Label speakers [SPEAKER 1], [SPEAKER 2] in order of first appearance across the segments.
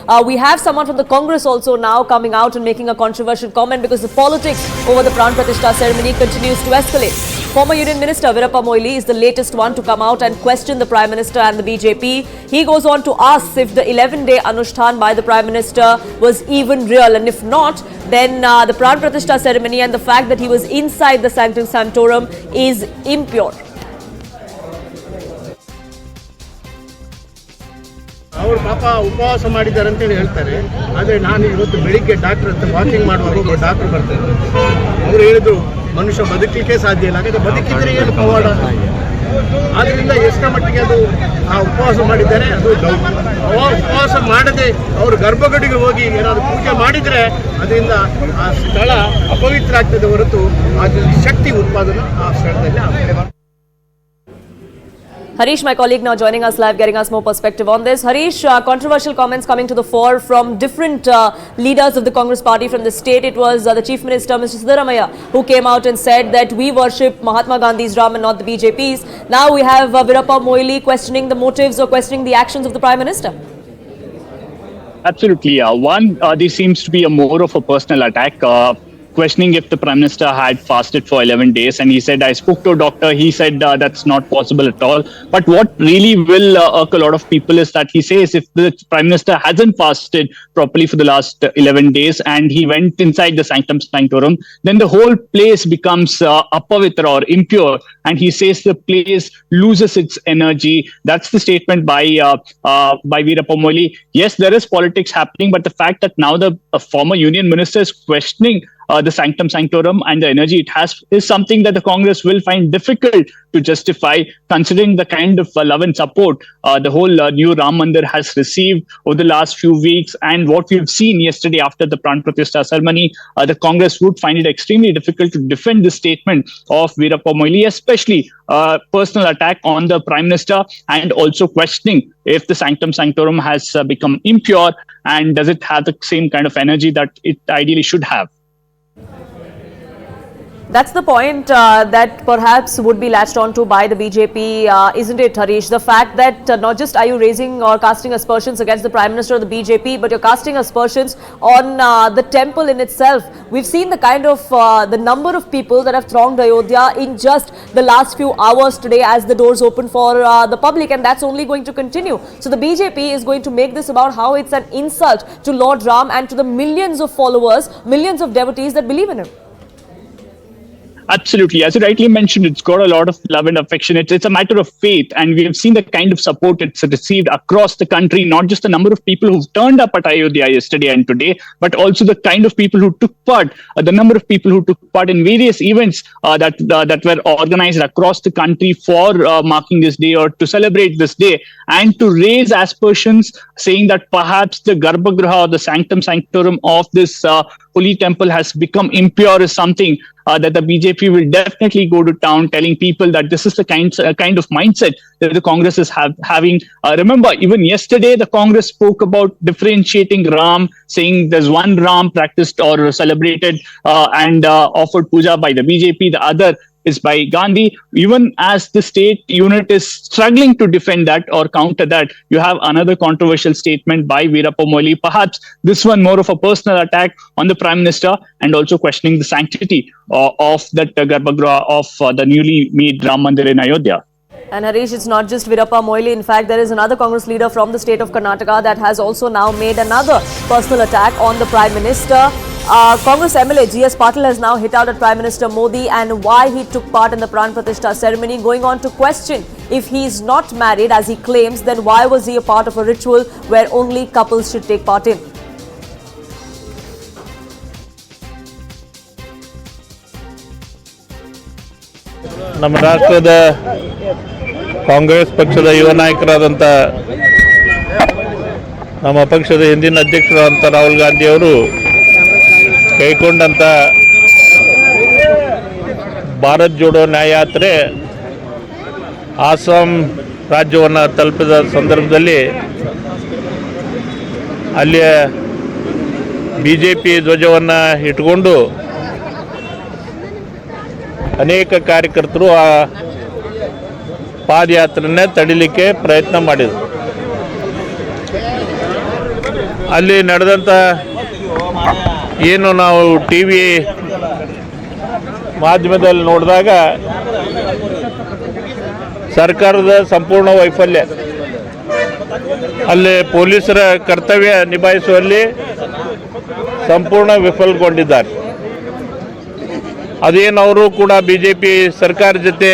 [SPEAKER 1] We have someone from the Congress also now coming out and making a controversial comment because the politics over the Pran Pratishtha ceremony continues to escalate. Former Union Minister Veerappa Moily is the latest one to come out and question the Prime Minister and the BJP. He goes on to ask if the 11-day Anushtan by the Prime Minister was even real, and if not, then the Pran Pratishtha ceremony and the fact that he was inside the Sanctum Sanctorum is impure.
[SPEAKER 2] ಅವರು ಪಾಪ ಉಪವಾಸ ಮಾಡಿದ್ದಾರೆ ಅಂತ ಹೇಳ್ತಾರೆ. ಆದರೆ ನಾನು ಇವತ್ತು ಬೆಳಿಗ್ಗೆ ಡಾಕ್ಟರ್ ಹತ್ರ ವಾಕಿಂಗ್ ಮಾಡುವಾಗ ಒಬ್ಬ ಡಾಕ್ಟರ್ ಬರ್ತಾರೆ. ಅವರು ಹೇಳಿದ್ರು ಮನುಷ್ಯ ಬದುಕಲಿಕ್ಕೆ ಸಾಧ್ಯ ಇಲ್ಲ, ಹಾಗಾದ್ರೆ ಬದುಕಿದ್ರೆ ಏನು ಪವಾಡ. ಆದ್ದರಿಂದ ಎಷ್ಟರ ಮಟ್ಟಿಗೆ ಅದು ಆ ಉಪವಾಸ ಮಾಡಿದ್ದಾರೆ ಅದು ಡೌಟ್. ಉಪವಾಸ ಮಾಡದೆ ಅವರು ಗರ್ಭಗುಡಿಗೆ ಹೋಗಿ ಏನಾದರೂ ಪೂಜೆ ಮಾಡಿದರೆ ಅದರಿಂದ ಆ ಸ್ಥಳ ಅಪವಿತ್ರ ಆಗ್ತದೆ ಹೊರತು ಅದರಲ್ಲಿ ಶಕ್ತಿ ಉತ್ಪಾದನೆ ಆ ಸ್ಥಳದಲ್ಲಿ ಆಗ್ತದೆ.
[SPEAKER 1] Harish, my colleague, now joining us live, getting us more perspective on this. Harish, controversial comments coming to the fore from different leaders of the Congress party from the state. It was the Chief Minister, Mr. Siddaramaiah, who came out and said that we worship Mahatma Gandhi's Ram and not the BJP's. Now we have Veerappa Moily questioning the motives or questioning the actions of the Prime Minister.
[SPEAKER 3] Absolutely. This seems to be more of a personal attack. Questioning if the Prime Minister had fasted for 11 days. And he said, I spoke to a doctor, he said that's not possible at all. But what really will irk a lot of people is that he says if the Prime Minister hasn't fasted properly for the last 11 days and he went inside the Sanctum Sanctorum, then the whole place becomes apavitra or impure. And he says the place loses its energy. That's the statement by Veerappa Moily. Yes, there is politics happening, but the fact that now the former Union Minister is questioning the Sanctum Sanctorum and the energy it has is something that the Congress will find difficult to justify, considering the kind of love and support the whole new Ram Mandir has received over the last few weeks. And what we've seen yesterday after the Pran Pratishtha ceremony, the Congress would find it extremely difficult to defend the statement of Veerappa Moily, especially personal attack on the Prime Minister and also questioning if the Sanctum Sanctorum has become impure and does it have the same kind of energy that it ideally should have.
[SPEAKER 1] That's the point that perhaps would be latched onto by the BJP, isn't it, Harish? The fact that not just are you raising or casting aspersions against the Prime Minister or the BJP, but you're casting aspersions on the temple in itself. We've seen the kind of the number of people that have thronged Ayodhya in just the last few hours today as the doors open for the public, and that's only going to continue. So the BJP is going to make this about how it's an insult to Lord Ram and to the millions of followers, millions of devotees that believe in him.
[SPEAKER 3] Absolutely. As you rightly mentioned, it's got a lot of love and affection. It's a matter of faith. And we have seen the kind of support it's received across the country, not just the number of people who've turned up at Ayodhya yesterday and today, but also the kind of people who took part, the number of people who took part in various events that were organized across the country for marking this day or to celebrate this day and to raise aspersions saying that perhaps the Garbhagriha or the Sanctum Sanctorum of this holy temple has become impure is something that the BJP will definitely go to town telling people that this is the kind of mindset that the Congress is having. Remember, even yesterday, the Congress spoke about differentiating Ram, saying there's one Ram practiced or celebrated and offered puja by the BJP, the other is by Gandhi. Even as the state unit is struggling to defend that or counter that, you have another controversial statement by Veerappa Moily, perhaps this one more of a personal attack on the Prime Minister and also questioning the sanctity of that Garbhagriha of the newly made Ram Mandir in Ayodhya.
[SPEAKER 1] And Harish, it's not just Veerappa Moily. In fact, there is another Congress leader from the state of Karnataka that has also now made another personal attack on the Prime Minister. Congress MLA GS Patli has now hit out at Prime Minister Modi and why he took part in the Pran Pratishtha ceremony, going on to question if he is not married as he claims, then why was he a part of a ritual where only couples should take part in?
[SPEAKER 4] ನಮ್ಮ ರಾಷ್ಟ್ರದ ಕಾಂಗ್ರೆಸ್ ಪಕ್ಷದ ಯುವ ನಾಯಕರಾದಂಥ ನಮ್ಮ ಪಕ್ಷದ ಹಿಂದಿನ ಅಧ್ಯಕ್ಷರಾದಂಥ ರಾಹುಲ್ ಗಾಂಧಿಯವರು ಕೈಗೊಂಡಂಥ ಭಾರತ್ ಜೋಡೋ ನ್ಯಾಯಯಾತ್ರೆ ಆಸಾಂ ರಾಜ್ಯವನ್ನು ತಲುಪಿದ ಸಂದರ್ಭದಲ್ಲಿ ಅಲ್ಲಿಯ BJP ಧ್ವಜವನ್ನು ಇಟ್ಕೊಂಡು ಅನೇಕ ಕಾರ್ಯಕರ್ತರು ಆ ಪಾದಯಾತ್ರೆಯನ್ನೇ ತಡಿಲಿಕ್ಕೆ ಪ್ರಯತ್ನ ಮಾಡಿದರು. ಅಲ್ಲಿ ನಡೆದಂಥ ಏನು ನಾವು ಟಿ ವಿ ಮಾಧ್ಯಮದಲ್ಲಿ ನೋಡಿದಾಗ ಸರ್ಕಾರದ ಸಂಪೂರ್ಣ ವೈಫಲ್ಯ, ಅಲ್ಲಿ ಪೊಲೀಸರ ಕರ್ತವ್ಯ ನಿಭಾಯಿಸುವಲ್ಲಿ ಸಂಪೂರ್ಣ ವಿಫಲಗೊಂಡಿದ್ದಾರೆ. ಅದೇನು ಅವರು ಕೂಡ BJP ಸರ್ಕಾರ ಜೊತೆ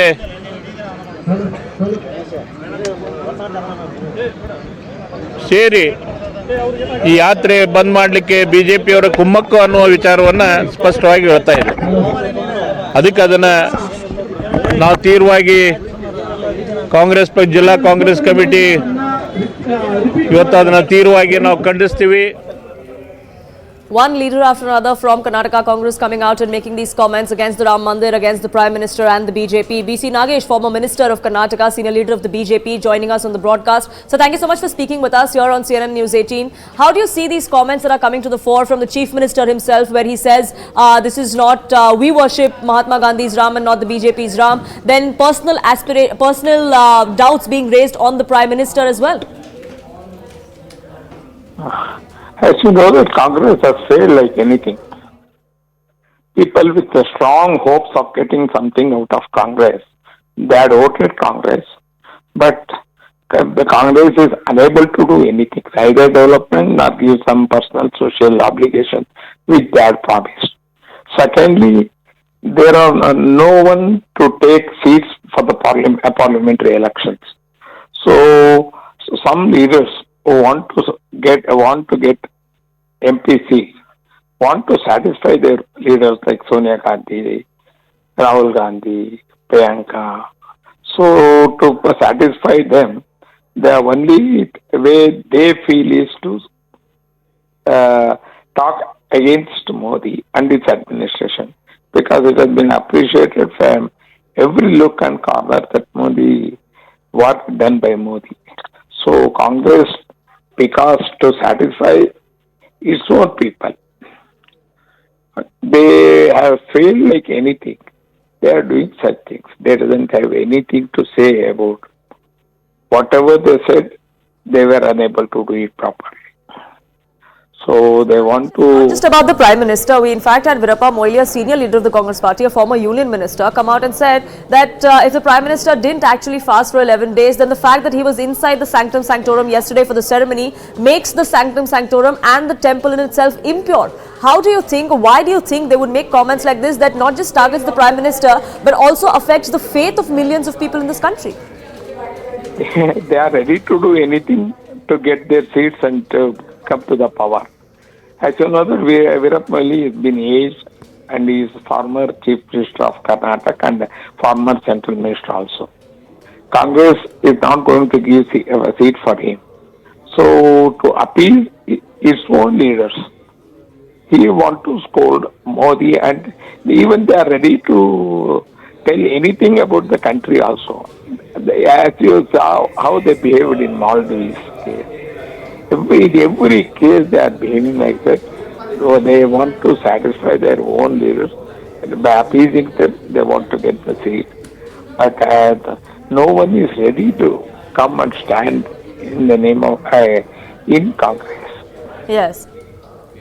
[SPEAKER 4] ಸೇರಿ ಈ ಯಾತ್ರೆ ಬಂದ್ ಮಾಡಲಿಕ್ಕೆ BJPಯವರ ಕುಮ್ಮಕ್ಕು ಅನ್ನುವ ವಿಚಾರವನ್ನು ಸ್ಪಷ್ಟವಾಗಿ ಹೇಳ್ತಾ ಇದೆ. ಅದಕ್ಕೆ ಅದನ್ನು ನಾವು ತೀವ್ರವಾಗಿ ಕಾಂಗ್ರೆಸ್ ಜಿಲ್ಲಾ ಕಾಂಗ್ರೆಸ್ ಕಮಿಟಿ ಇವತ್ತು ಅದನ್ನು ತೀವ್ರವಾಗಿ ನಾವು ಖಂಡಿಸ್ತೀವಿ.
[SPEAKER 1] One leader after another from Karnataka Congress coming out and making these comments against the Ram Mandir, against the Prime Minister and the BJP. BC Nagesh, former Minister of Karnataka, senior leader of the BJP, joining us on the broadcast. So thank you so much for speaking with us here on CNN News 18. How do you see these comments that are coming to the fore from the Chief Minister himself, where he says this is not, we worship Mahatma Gandhi's Ram and not the BJP's Ram? Then personal doubts being raised on the Prime Minister as well.
[SPEAKER 5] As you know, that Congress has failed like anything. People with the strong hopes of getting something out of Congress, they had voted Congress, but the Congress is unable to do anything, either development or give some personal social obligation which they had promised. Secondly, there are no one to take seats for the parliamentary elections. So some leaders who want to get MPC want to satisfy their leaders like Sonia Gandhi, Rahul Gandhi, Priyanka. So to satisfy them, the only way they feel is to talk against Modi and its administration, because it has been appreciated from every look and corner that Modi work done by Modi. So Congress, because to satisfy its own people, they have failed like anything. They are doing such things. They doesn't have anything to say about whatever they said. They were unable to do it properly. So they want to...
[SPEAKER 1] Just about the Prime Minister, we in fact had Veerappa Moily, a senior leader of the Congress party, a former union minister, come out and said that if the Prime Minister didn't actually fast for 11 days, then the fact that he was inside the Sanctum Sanctorum yesterday for the ceremony makes the Sanctum Sanctorum and the temple in itself impure. How do you think, why do you think they would make comments like this that not just targets the Prime Minister but also affects the faith of millions of people in this country?
[SPEAKER 5] They are ready to do anything to get their seats and to come to the power. As you know, Veerappa Moily has been aged and he is former Chief Minister of Karnataka and former Central Minister also. Congress is not going to give a seat for him. So to appease its own leaders, he wants to scold Modi, and even they are ready to tell anything about the country also. As you saw how they behaved in Maldives case. Every case they are behaving like that. So they want to satisfy their own leaders. By appeasing them, they want to get the seat. But no one is ready to come and stand in the name of in Congress.
[SPEAKER 1] Yes.